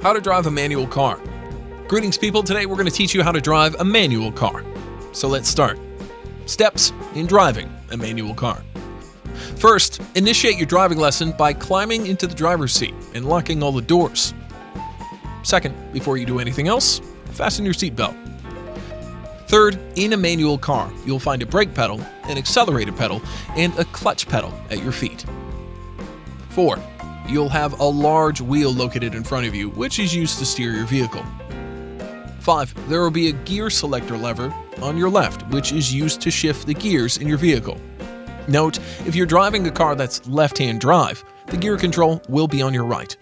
How to drive a manual car. Greetings people, today we're going to teach you how to drive a manual car. So let's start. Steps in driving a manual car. First, initiate your driving lesson by climbing into the driver's seat and locking all the doors. Second, before you do anything else, fasten your seatbelt. Third, in a manual car, you'll find a brake pedal, an accelerator pedal, and a clutch pedal at your feet. 4. You'll have a large wheel located in front of you, which is used to steer your vehicle. 5. There will be a gear selector lever on your left, which is used to shift the gears in your vehicle. Note, if you're driving a car that's left-hand drive, the gear control will be on your right.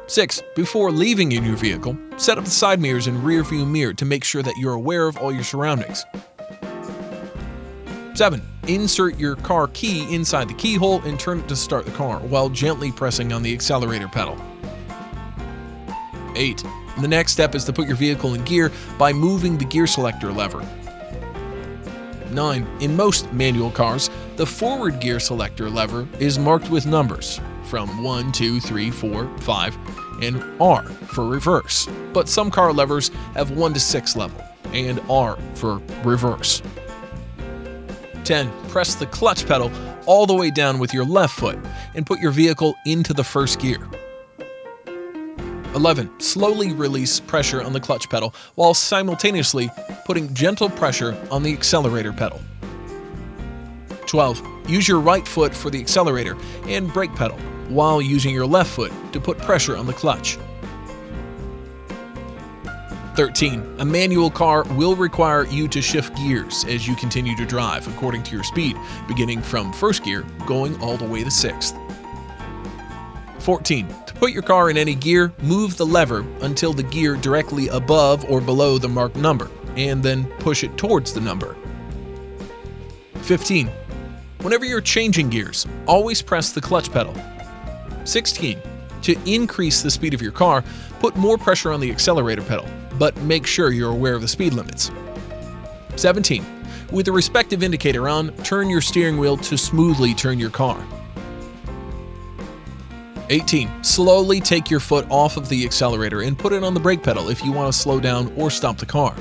6. Before leaving in your vehicle, set up the side mirrors and rear view mirror to make sure that you're aware of all your surroundings. 7. Insert your car key inside the keyhole and turn it to start the car while gently pressing on the accelerator pedal. 8. The next step is to put your vehicle in gear by moving the gear selector lever. 9. In most manual cars, the forward gear selector lever is marked with numbers from 1, 2, 3, 4, 5, and R for reverse, but some car levers have 1 to 6 level and R for reverse. 10. Press the clutch pedal all the way down with your left foot and put your vehicle into the first gear. 11. Slowly release pressure on the clutch pedal while simultaneously putting gentle pressure on the accelerator pedal. 12. Use your right foot for the accelerator and brake pedal while using your left foot to put pressure on the clutch. 13. A manual car will require you to shift gears as you continue to drive according to your speed, beginning from first gear going all the way to 6th. 14. To put your car in any gear, move the lever until the gear directly above or below the marked number, and then push it towards the number. 15. Whenever you're changing gears, always press the clutch pedal. 16. To increase the speed of your car, put more pressure on the accelerator pedal, but make sure you're aware of the speed limits. 17. With the respective indicator on, turn your steering wheel to smoothly turn your car. 18. Slowly take your foot off of the accelerator and put it on the brake pedal if you want to slow down or stop the car.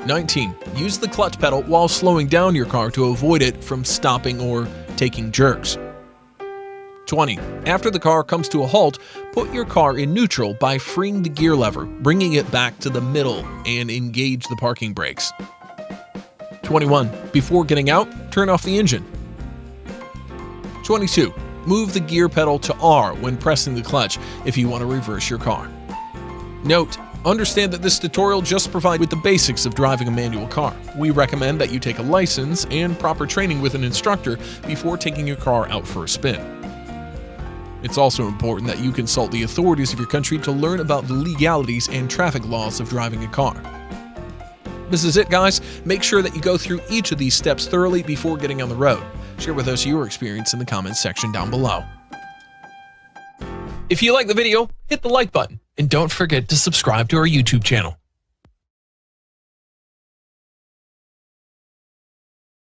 19. Use the clutch pedal while slowing down your car to avoid it from stopping or taking jerks. 20. After the car comes to a halt, put your car in neutral by freeing the gear lever, bringing it back to the middle, and engage the parking brakes. 21. Before getting out, turn off the engine. 22. Move the gear pedal to R when pressing the clutch if you want to reverse your car. Note, understand that this tutorial just provides with the basics of driving a manual car. We recommend that you take a license and proper training with an instructor before taking your car out for a spin. It's also important that you consult the authorities of your country to learn about the legalities and traffic laws of driving a car. This is it, guys. Make sure that you go through each of these steps thoroughly before getting on the road. Share with us your experience in the comments section down below. If you like the video, hit the like button and don't forget to subscribe to our YouTube channel.